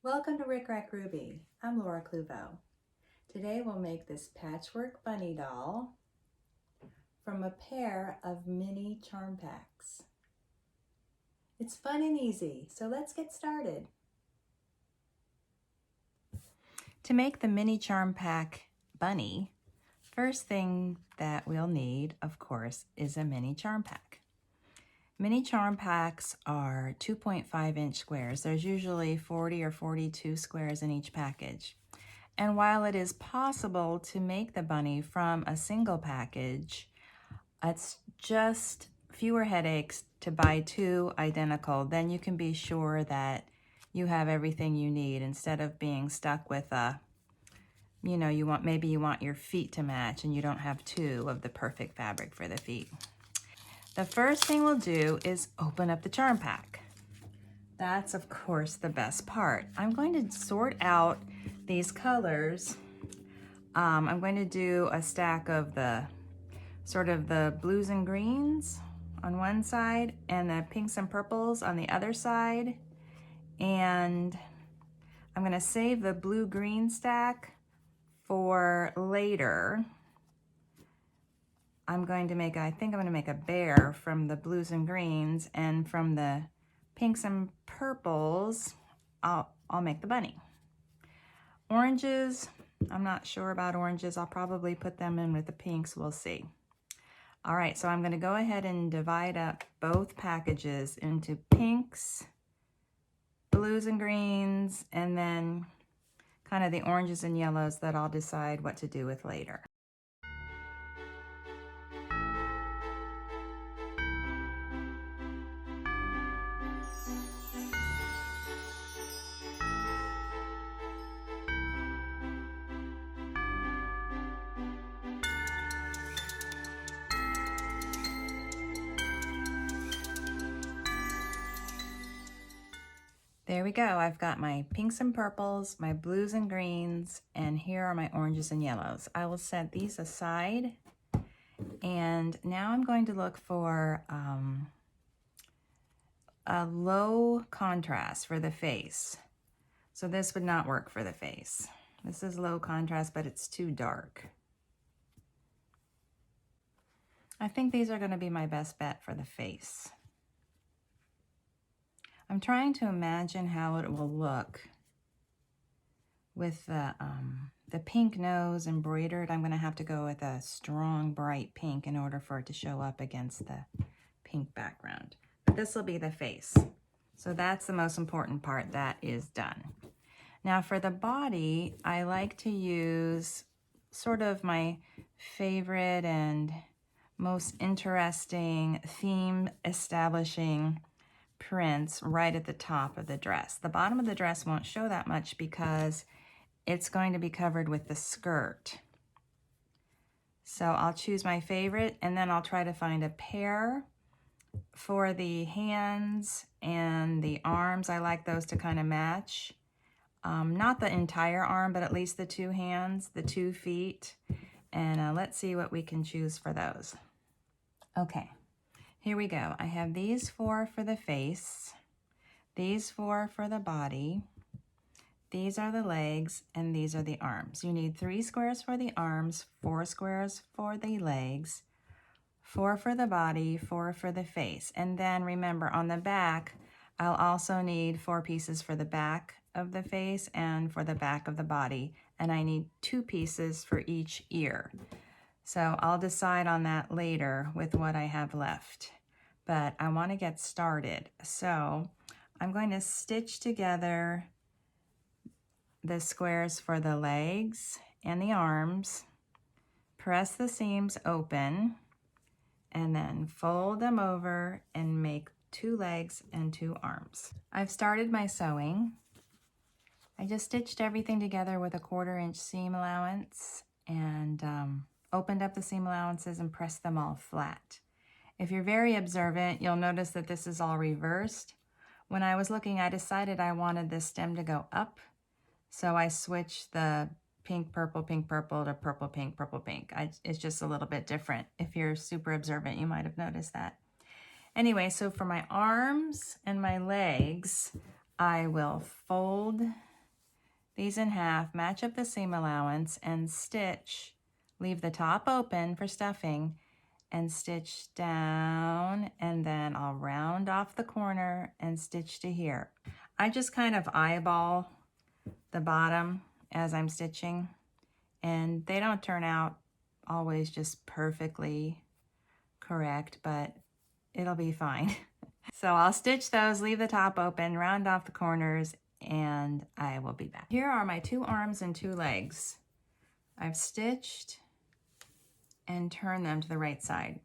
Welcome to RickRackRuby. I'm Laura Cluvo. Today we'll make this Patchwork Bunny Doll from a pair of mini charm packs. It's fun and easy, so let's get started. To make the mini charm pack bunny, first thing that we'll need, of course, is a mini charm pack. Mini charm packs are 2.5-inch squares. There's usually 40 or 42 squares in each package. And while it is possible to make the bunny from a single package, it's just fewer headaches to buy two identical. Then you can be sure that you have everything you need instead of being stuck with maybe you want your feet to match and you don't have two of the perfect fabric for the feet. The first thing we'll do is open up the charm pack. That's, of course, the best part. I'm going to sort out these colors. I'm going to do a stack of the blues and greens on one side and the pinks and purples on the other side. And I'm going to save the blue-green stack for later. I think I'm going to make a bear from the blues and greens, and from the pinks and purples, I'll make the bunny. Oranges, I'm not sure about oranges. I'll probably put them in with the pinks, we'll see. All right, so I'm going to go ahead and divide up both packages into pinks, blues and greens, and then kind of the oranges and yellows that I'll decide what to do with later. There we go. I've got my pinks and purples, my blues and greens, and here are my oranges and yellows. I will set these aside, and now I'm going to look for a low contrast for the face. So this would not work for the face. This is low contrast, but it's too dark. I think these are going to be my best bet for the face. I'm trying to imagine how it will look with the pink nose embroidered. I'm going to have to go with a strong, bright pink in order for it to show up against the pink background. But this will be the face. So that's the most important part. That is done. Now for the body, I like to use sort of my favorite and most interesting theme establishing prints right at the top of the dress. The bottom of the dress won't show that much because it's going to be covered with the skirt. So I'll choose my favorite, and then I'll try to find a pair for the hands and the arms. I like those to kind of match. Not the entire arm, but at least the two hands, the 2 feet. And let's see what we can choose for those. Okay. Here we go. I have these 4 for the face, these 4 for the body, these are the legs, and these are the arms. You need 3 squares for the arms, 4 squares for the legs, 4 for the body, 4 for the face. And then remember, on the back, I'll also need 4 pieces for the back of the face and for the back of the body. And I need 2 pieces for each ear. So I'll decide on that later with what I have left. But I want to get started. So I'm going to stitch together the squares for the legs and the arms, press the seams open, and then fold them over and make 2 legs and 2 arms. I've started my sewing. I just stitched everything together with a 1/4 inch seam allowance and opened up the seam allowances and pressed them all flat. If you're very observant, you'll notice that this is all reversed. When I was looking, I decided I wanted this stem to go up, so I switched the pink, purple to purple, pink. It's just a little bit different. If you're super observant, you might have noticed that. Anyway, so for my arms and my legs, I will fold these in half, match up the seam allowance, and stitch. Leave the top open for stuffing and stitch down, and then I'll round off the corner and stitch to here. I just kind of eyeball the bottom as I'm stitching, and they don't turn out always just perfectly correct, but it'll be fine. So I'll stitch those, leave the top open, round off the corners, and I will be back. Here are my 2 arms and 2 legs. I've stitched and turned them to the right side.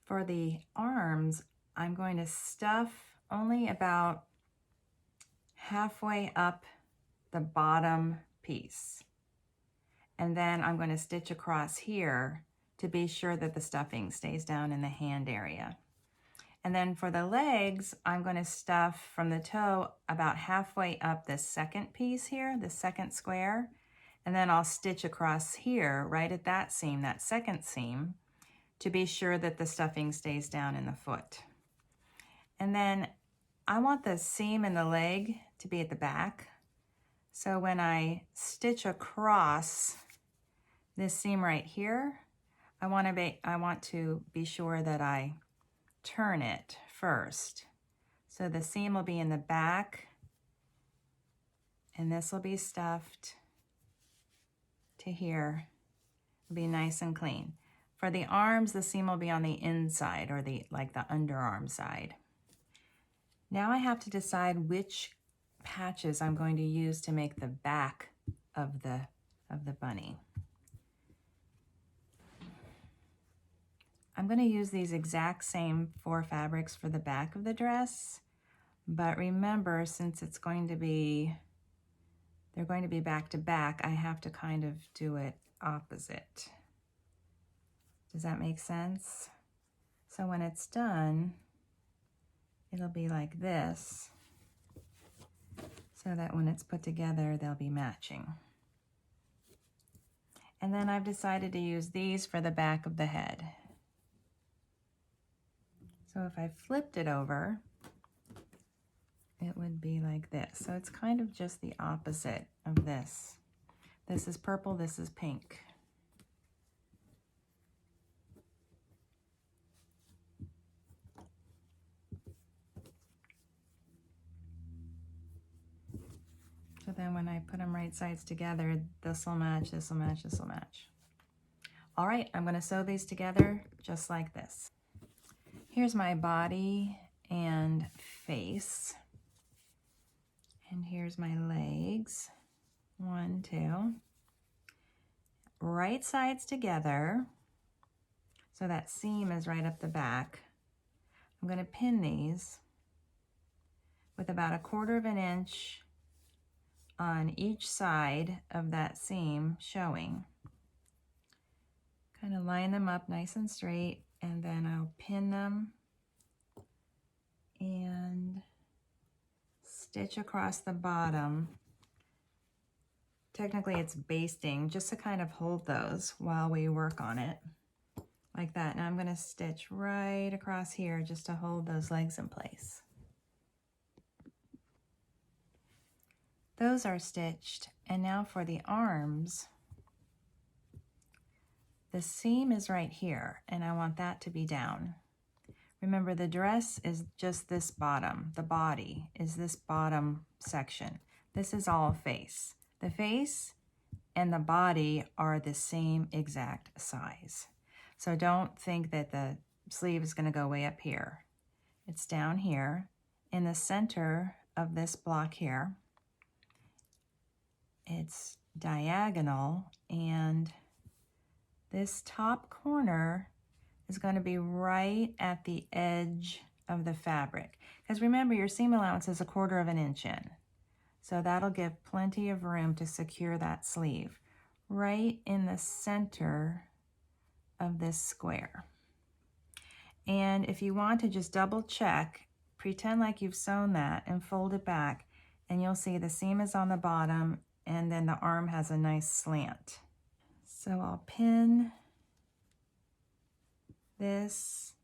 For the arms, I'm going to stuff only about halfway up the bottom piece. And then I'm going to stitch across here to be sure that the stuffing stays down in the hand area. And then for the legs, I'm going to stuff from the toe about halfway up this second piece here, the second square. And then I'll stitch across here, right at that seam, that second seam, to be sure that the stuffing stays down in the foot. And then I want the seam in the leg to be at the back. So when I stitch across this seam right here, I want to be sure that I turn it first. So the seam will be in the back, and this will be stuffed to here. It'll be nice and clean. For the arms, the seam will be on the inside, or like the underarm side. Now I have to decide which patches I'm going to use to make the back of the bunny. I'm going to use these exact same 4 fabrics for the back of the dress, but remember, since they're going to be back to back, I have to kind of do it opposite. Does that make sense? So when it's done, it'll be like this, so that when it's put together, they'll be matching. And then I've decided to use these for the back of the head. So if I flipped it over, it would be like this. So it's kind of just the opposite of this. This is purple, this is pink. So then when I put them right sides together, this will match, this will match, this will match. All right, I'm going to sew these together just like this. Here's my body and face. And here's my legs. 1, 2. Right sides together. So that seam is right up the back. I'm going to pin these with about 1/4 inch on each side of that seam showing. Kind of line them up nice and straight, and then I'll pin them and stitch across the bottom. Technically it's basting, just to kind of hold those while we work on it, like that. Now I'm going to stitch right across here just to hold those legs in place. Those are stitched, and now for the arms, the seam is right here, and I want that to be down. Remember, the dress is just this bottom. The body is this bottom section. This is all face. The face and the body are the same exact size. So don't think that the sleeve is going to go way up here. It's down here in the center of this block here. It's diagonal, and this top corner is going to be right at the edge of the fabric. Because remember, your seam allowance is 1/4 inch in. So that'll give plenty of room to secure that sleeve right in the center of this square. And if you want to just double check, pretend like you've sewn that and fold it back, and you'll see the seam is on the bottom, and then the arm has a nice slant. So I'll pin this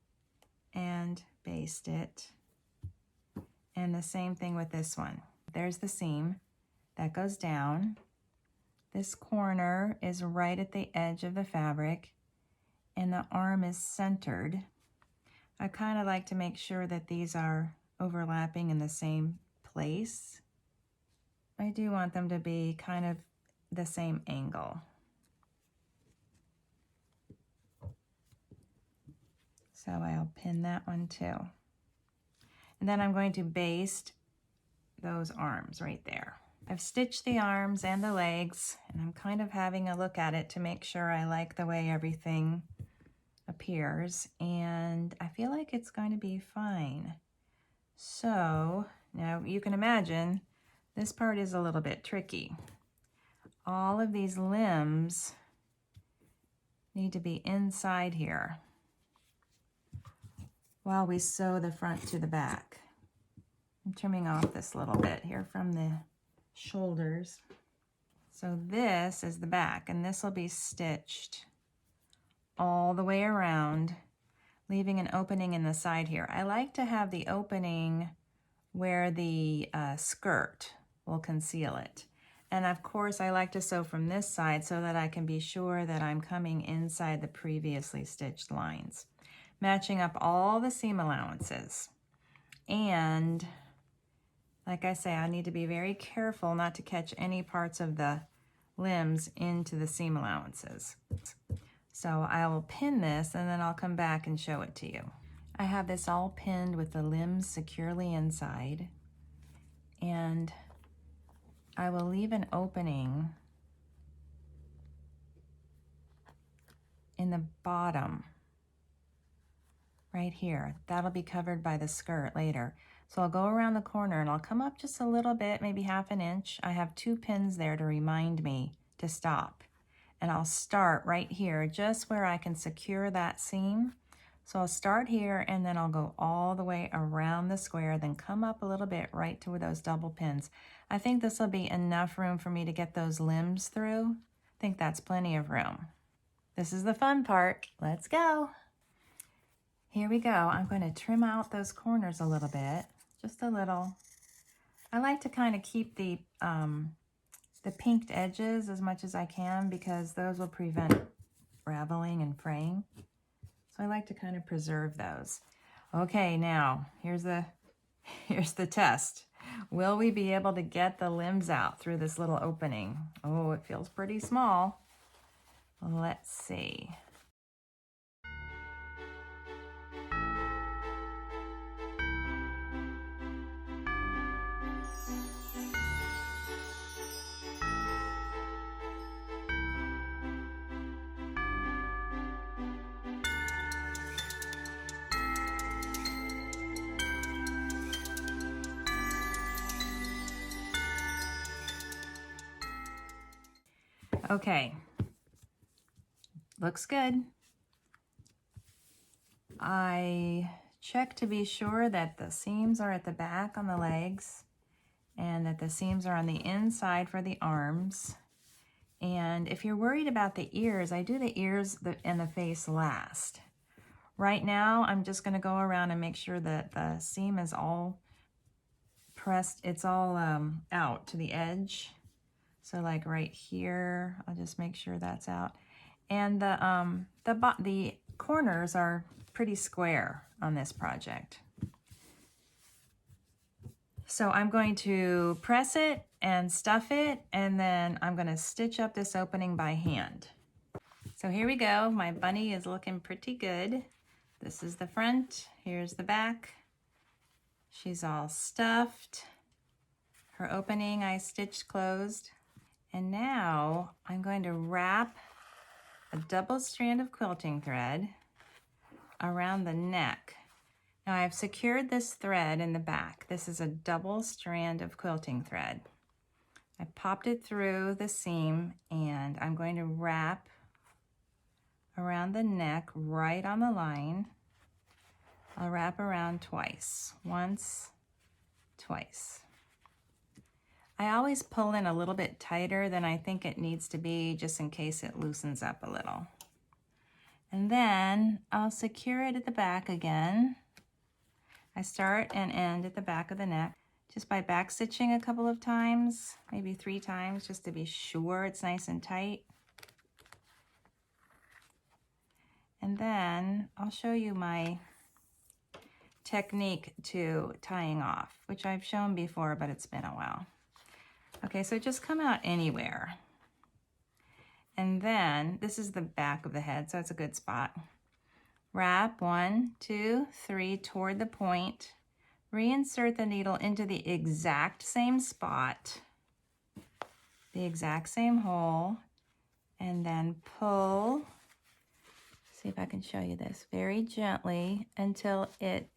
and baste it. And the same thing with this one. There's the seam. That goes down. This corner is right at the edge of the fabric, and the arm is centered. I kind of like to make sure that these are overlapping in the same place. I do want them to be kind of the same angle. So I'll pin that one too. And then I'm going to baste those arms right there. I've stitched the arms and the legs, and I'm kind of having a look at it to make sure I like the way everything appears, and I feel like it's going to be fine. So now you can imagine this part is a little bit tricky. All of these limbs need to be inside here while we sew the front to the back. I'm trimming off this little bit here from the shoulders. So this is the back, and this will be stitched all the way around, leaving an opening in the side here. I like to have the opening where the skirt will conceal it. And of course, I like to sew from this side so that I can be sure that I'm coming inside the previously stitched lines, matching up all the seam allowances. And like I say, I need to be very careful not to catch any parts of the limbs into the seam allowances. So I will pin this, and then I'll come back and show it to you. I have this all pinned with the limbs securely inside, and I will leave an opening in the bottom right here. That'll be covered by the skirt later. So I'll go around the corner and I'll come up just a little bit, maybe half an inch. I have 2 pins there to remind me to stop. And I'll start right here, just where I can secure that seam. So I'll start here, and then I'll go all the way around the square, then come up a little bit right to where those double pins. I think this will be enough room for me to get those limbs through. I think that's plenty of room. This is the fun part. Let's go. Here we go. I'm going to trim out those corners a little bit, just a little. I like to kind of keep the pinked edges as much as I can, because those will prevent raveling and fraying. So I like to kind of preserve those. Okay, now here's the test. Will we be able to get the limbs out through this little opening? Oh, it feels pretty small. Let's see. Okay, looks good. I check to be sure that the seams are at the back on the legs and that the seams are on the inside for the arms. And if you're worried about the ears, I do the ears and the face last. Right now, I'm just going to go around and make sure that the seam is all pressed, it's all out to the edge. So like right here, I'll just make sure that's out. And the corners are pretty square on this project. So I'm going to press it and stuff it, and then I'm going to stitch up this opening by hand. So here we go. My bunny is looking pretty good. This is the front. Here's the back. She's all stuffed. Her opening I stitched closed. And now I'm going to wrap a double strand of quilting thread around the neck. Now I've secured this thread in the back. This is a double strand of quilting thread. I popped it through the seam, and I'm going to wrap around the neck right on the line. I'll wrap around twice. Once, twice. I always pull in a little bit tighter than I think it needs to be, just in case it loosens up a little. And then I'll secure it at the back again. I start and end at the back of the neck. just by back stitching a couple of times, maybe 3 times, just to be sure it's nice and tight. And then I'll show you my technique to tying off, which I've shown before, but it's been a while. Okay, so just come out anywhere. And then this is the back of the head, so it's a good spot. Wrap 1, 2, 3 toward the point. Reinsert the needle into the exact same spot, the exact same hole, and then pull. See if I can show you this very gently until it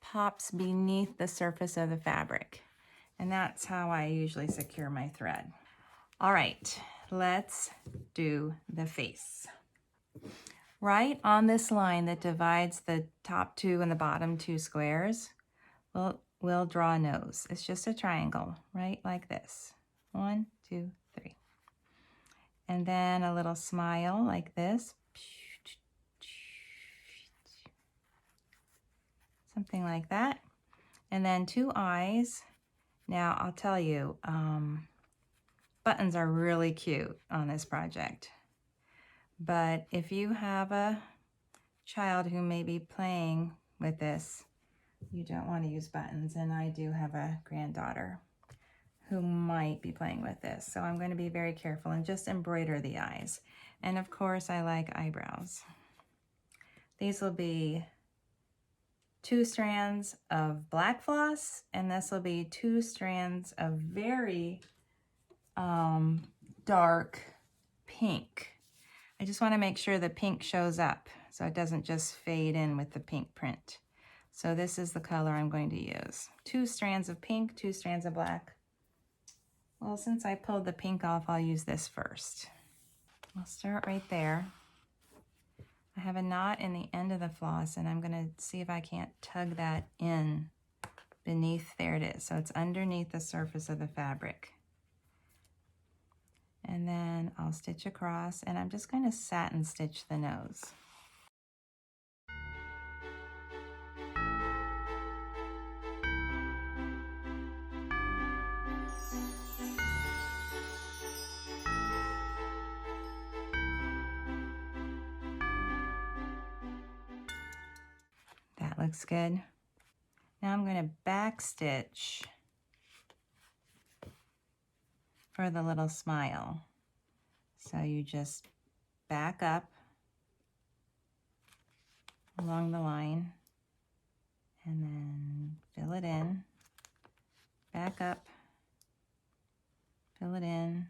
pops beneath the surface of the fabric. And that's how I usually secure my thread. All right, let's do the face. Right on this line that divides the top 2 and the bottom 2 squares, we'll draw a nose. It's just a triangle, right like this. 1, 2, 3. And then a little smile like this. Something like that. And then 2 eyes. Now I'll tell you, buttons are really cute on this project. But if you have a child who may be playing with this, you don't want to use buttons. And I do have a granddaughter who might be playing with this. So I'm going to be very careful and just embroider the eyes. And of course, I like eyebrows. These will be 2 strands of black floss, and this will be 2 strands of very dark pink. I just want to make sure the pink shows up so it doesn't just fade in with the pink print. So this is the color I'm going to use. 2 strands of pink, 2 strands of black. Well, since I pulled the pink off, I'll use this first. I'll start right there. I have a knot in the end of the floss, and I'm going to see if I can't tug that in beneath. There it is. So it's underneath the surface of the fabric. And then I'll stitch across, and I'm just going to satin stitch the nose. That looks good. Now I'm going to back stitch for the little smile. So you just back up along the line and then fill it in, back up, fill it in,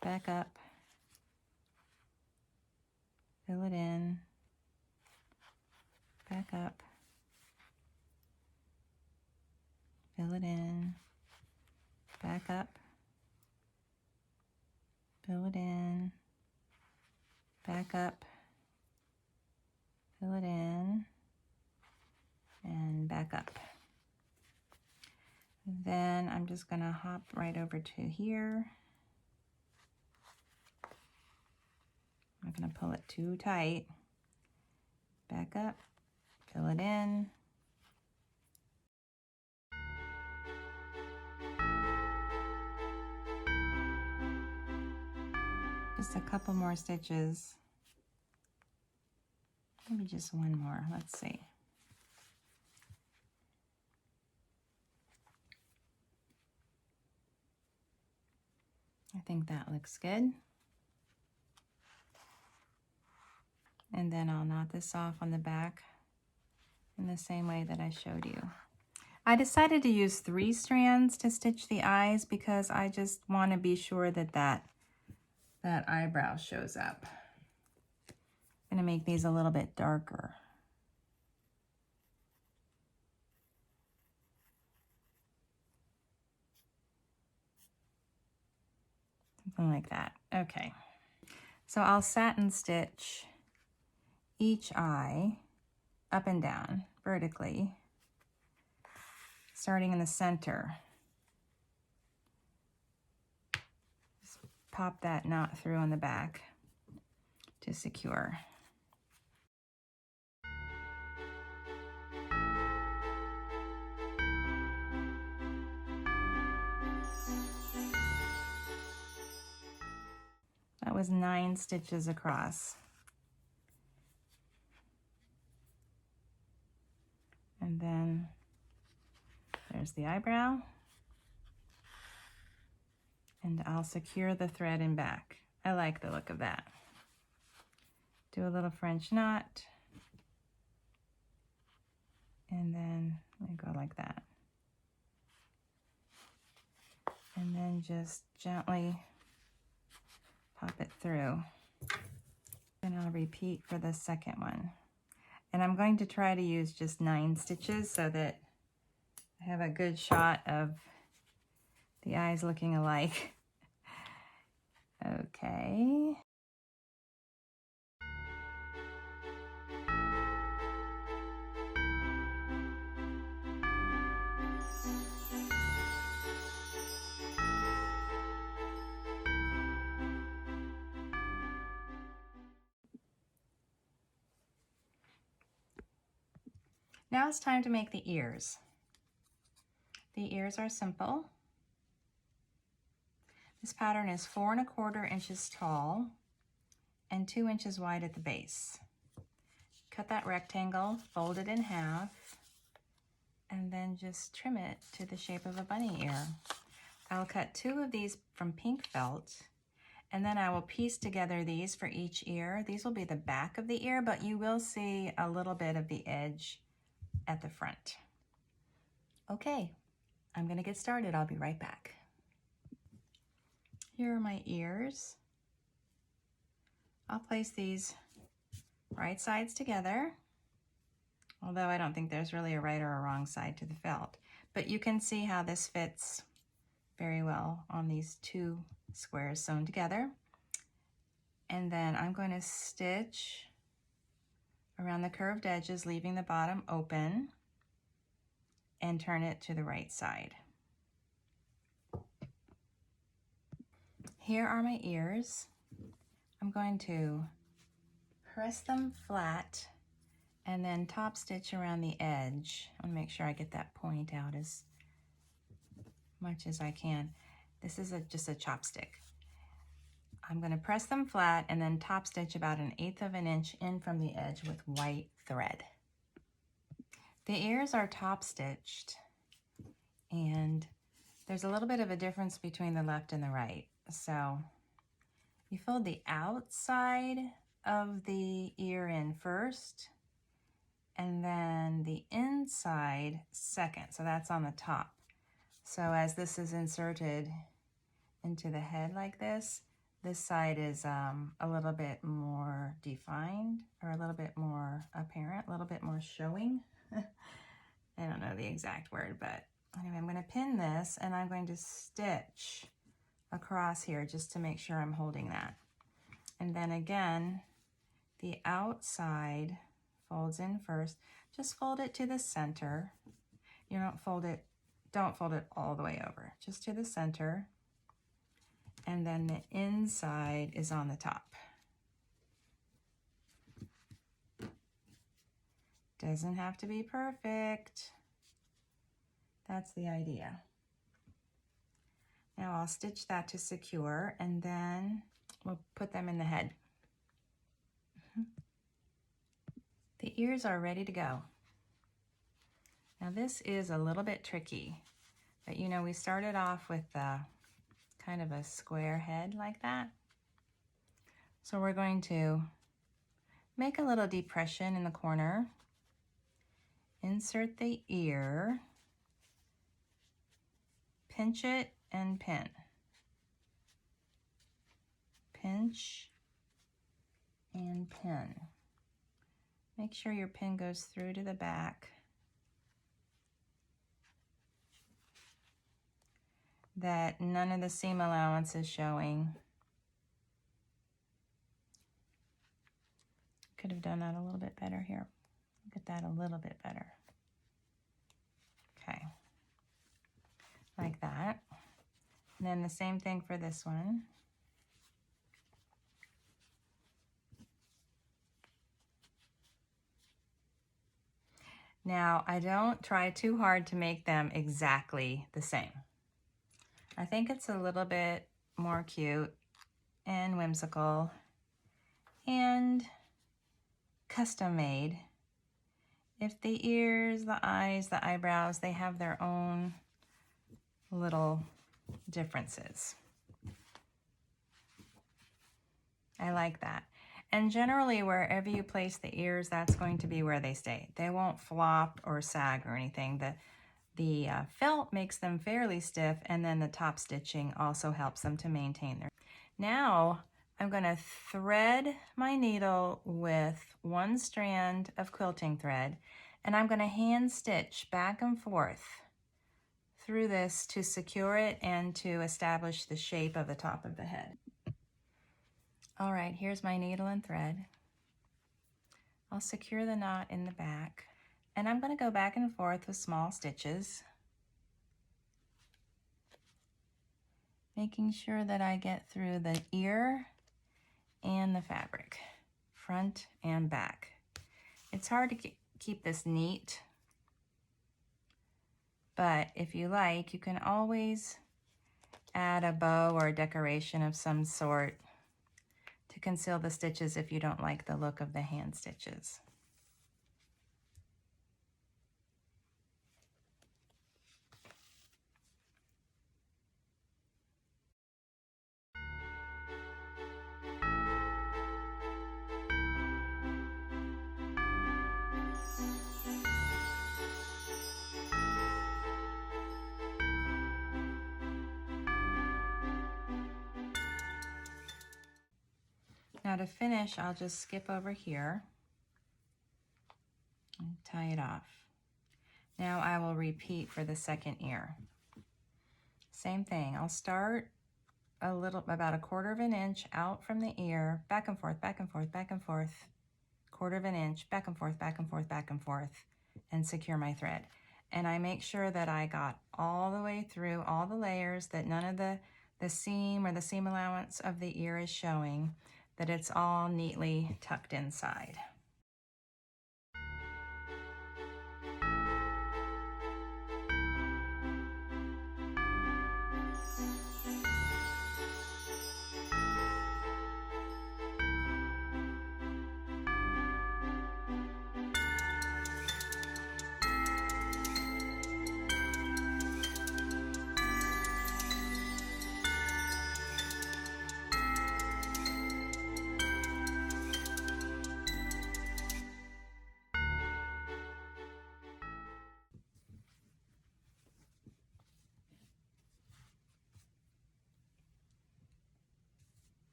back up, fill it in, back up, fill it in, back up, fill it in, back up, fill it in, and back up. Then I'm just going to hop right over to here. I'm not going to pull it too tight. Back up, fill it in. Just a couple more stitches. Maybe just one more. Let's see. I think that looks good. And then I'll knot this off on the back in the same way that I showed you. I decided to use 3 strands to stitch the eyes because I just want to be sure that that eyebrow shows up. I'm going to make these a little bit darker. Something like that. Okay. So I'll satin stitch each eye up and down vertically, starting in the center. Just pop that knot through on the back to secure. was 9 stitches across. And then there's the eyebrow. And I'll secure the thread in back. I like the look of that. Do a little French knot. And then I go like that. And then just gently pop it through. And I'll repeat for the second one. And I'm going to try to use just 9 stitches so that I have a good shot of the eyes looking alike. Okay. Now it's time to make the ears. The ears are simple. This pattern is 4 1/4 inches tall and 2 inches wide at the base. Cut that rectangle, fold it in half, and then just trim it to the shape of a bunny ear. I'll cut 2 of these from pink felt, and then I will piece together these for each ear. These will be the back of the ear, but you will see a little bit of the edge at the front. Okay, I'm gonna get started. I'll be right back. Here are my ears. I'll place these right sides together, although I don't think there's really a right or a wrong side to the felt. But you can see how this fits very well on these 2 squares sewn together. And then I'm going to stitch around the curved edges, leaving the bottom open, and turn it to the right side. Here are my ears. I'm going to press them flat and then top stitch around the edge. I want to make sure I get that point out as much as I can. This is just a chopstick. I'm going to press them flat and then top stitch about 1/8 of an inch in from the edge with white thread. The ears are top stitched, and there's a little bit of a difference between the left and the right. So you fold the outside of the ear in first, and then the inside second. So that's on the top. So as this is inserted into the head like this side is a little bit more defined, or a little bit more apparent, a little bit more showing. I don't know the exact word, but anyway, I'm going to pin this and I'm going to stitch across here just to make sure I'm holding that. And then again, the outside folds in first. Just fold it to the center. You don't fold it all the way over, just to the center. And then the inside is on the top. Doesn't have to be perfect. That's the idea. Now I'll stitch that to secure, and then we'll put them in the head. The ears are ready to go. Now this is a little bit tricky, but you know, we started off with kind of a square head like that. So we're going to make a little depression in the corner, insert the ear, pinch it and pin. Pinch and pin. Make sure your pin goes through to the back. That none of the seam allowance is showing. Could have done that a little bit better here. Look at that a little bit better. Okay, like that. And then the same thing for this one. Now, I don't try too hard to make them exactly the same. I think it's a little bit more cute and whimsical and custom made. If the ears, the eyes, the eyebrows, they have their own little differences. I like that. And generally, wherever you place the ears, that's going to be where they stay. They won't flop or sag or anything. The felt makes them fairly stiff, and then the top stitching also helps them to maintain their. Now, I'm going to thread my needle with one strand of quilting thread, and I'm going to hand stitch back and forth through this to secure it and to establish the shape of the top of the head. All right, here's my needle and thread. I'll secure the knot in the back, and I'm going to go back and forth with small stitches, making sure that I get through the ear and the fabric, front and back. It's hard to keep this neat, but if you like, you can always add a bow or a decoration of some sort to conceal the stitches if you don't like the look of the hand stitches. Now to finish, I'll just skip over here and tie it off. Now I will repeat for the second ear. Same thing, I'll start about a 1/4 of an inch out from the ear, back and forth, back and forth, back and forth, 1/4 of an inch, back and forth, back and forth, back and forth, and secure my thread. And I make sure that I got all the way through all the layers, that none of the seam or the seam allowance of the ear is showing, that it's all neatly tucked inside.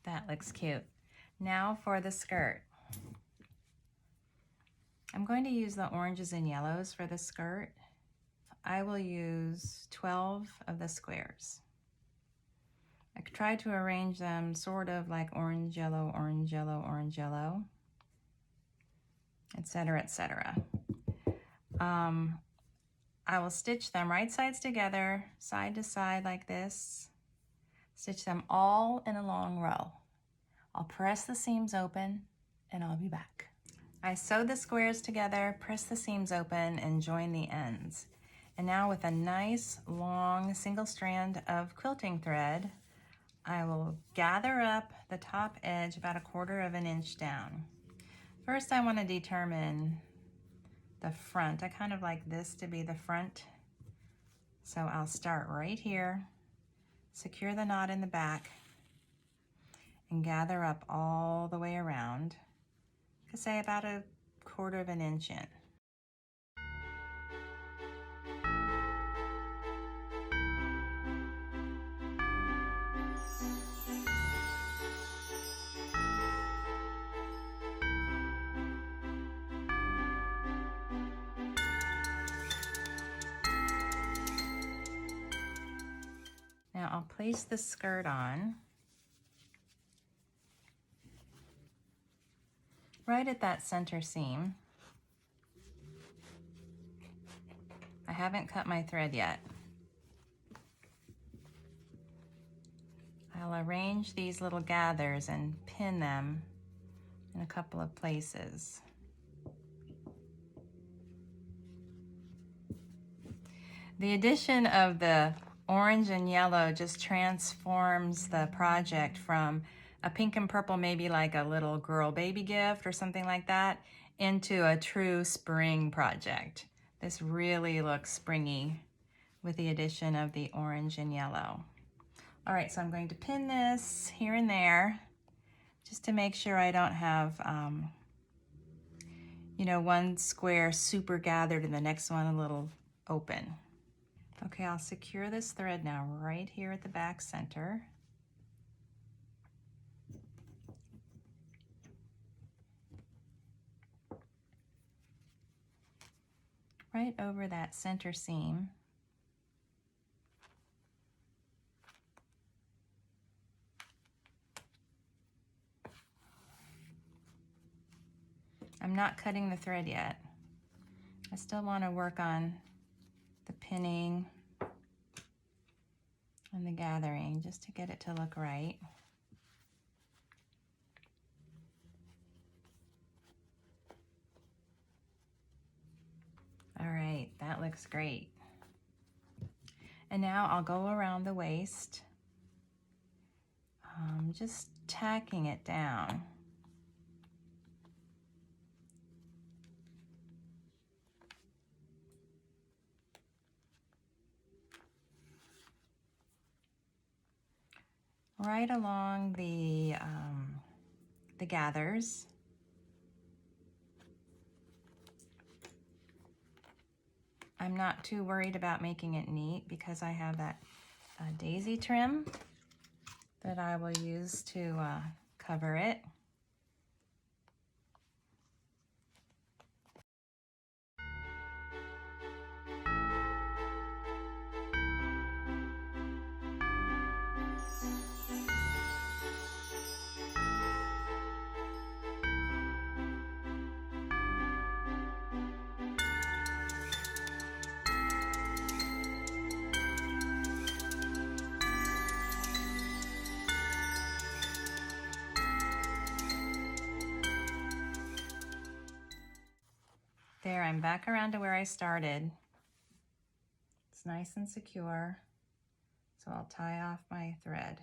That looks cute. Now for the skirt. I'm going to use the oranges and yellows for the skirt. I will use 12 of the squares. I try to arrange them sort of like orange, yellow, orange, yellow, orange, yellow, etc., etc. I will stitch them right sides together, side to side like this. Stitch them all in a long row. I'll press the seams open and I'll be back. I sewed the squares together, press the seams open, and join the ends. And now with a nice long single strand of quilting thread, I will gather up the top edge about a 1/4 of an inch down. First, I want to determine the front. I kind of like this to be the front. So I'll start right here, secure the knot in the back, and gather up all the way around, say about a 1/4 of an inch in. Now I'll place the skirt on right at that center seam. I haven't cut my thread yet. I'll arrange these little gathers and pin them in a couple of places. The addition of the orange and yellow just transforms the project from a pink and purple, maybe like a little girl baby gift or something like that, into a true spring project. This really looks springy with the addition of the orange and yellow. All right, so I'm going to pin this here and there just to make sure I don't have, you know, one square super gathered and the next one a little open. Okay, I'll secure this thread now right here at the back center. Right over that center seam. I'm not cutting the thread yet. I still want to work on the pinning and the gathering just to get it to look right. All right, that looks great. And now I'll go around the waist, just tacking it down. Right along the gathers. I'm not too worried about making it neat because I have that daisy trim that I will use to cover it. There, I'm back around to where I started. It's nice and secure, so I'll tie off my thread.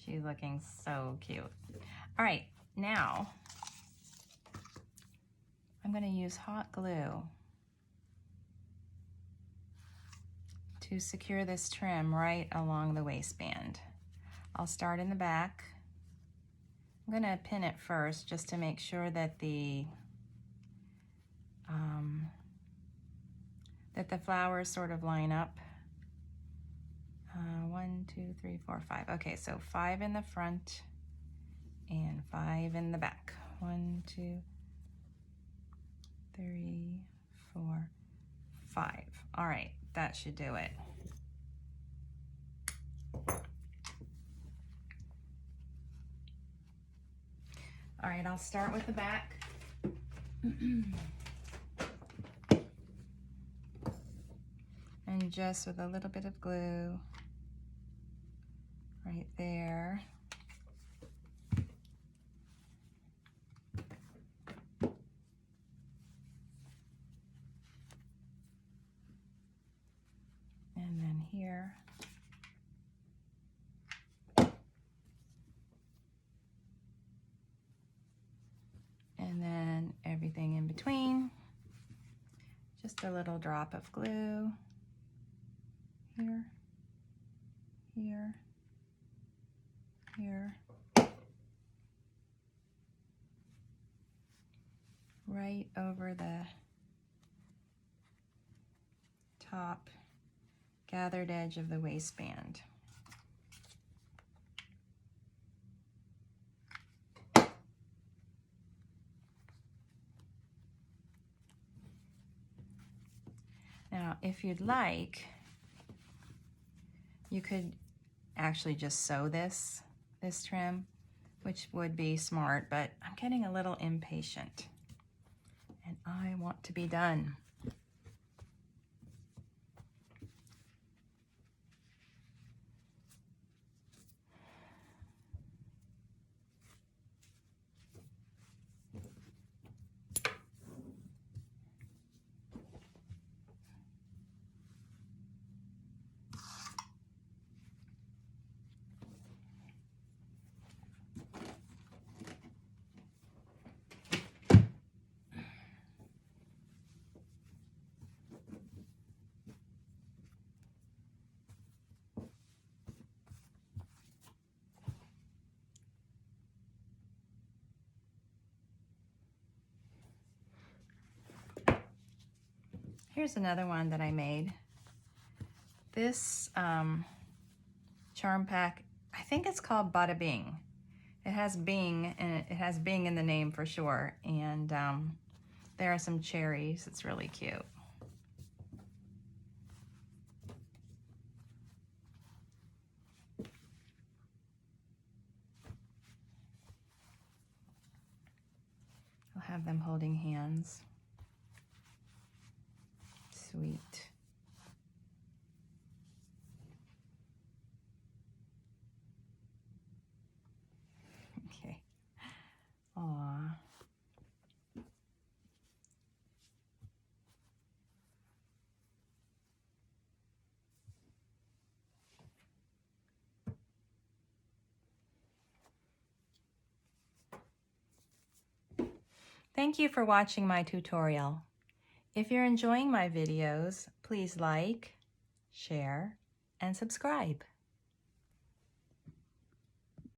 She's looking so cute. All right, now I'm going to use hot glue to secure this trim right along the waistband. I'll start in the back. I'm going to pin it first just to make sure that the flowers sort of line up. 1, 2, 3, 4, 5. Okay, so 5 in the front and 5 in the back. 1, 2, 3, 4, 5. All right, that should do it. All right, I'll start with the back. And just with a little bit of glue right there. And then here. And then everything in between. Just a little drop of glue. Here, here, here. Right over the top gathered edge of the waistband. Now, if you'd like, you could actually just sew this trim, which would be smart, but I'm getting a little impatient and I want to be done. Here's another one that I made. This charm pack, I think it's called Bada Bing. It has Bing, and it has Bing in the name for sure. And there are some cherries. It's really cute. I'll have them holding hands. Sweet. Okay. Aw. Thank you for watching my tutorial. If you're enjoying my videos, please like, share, and subscribe.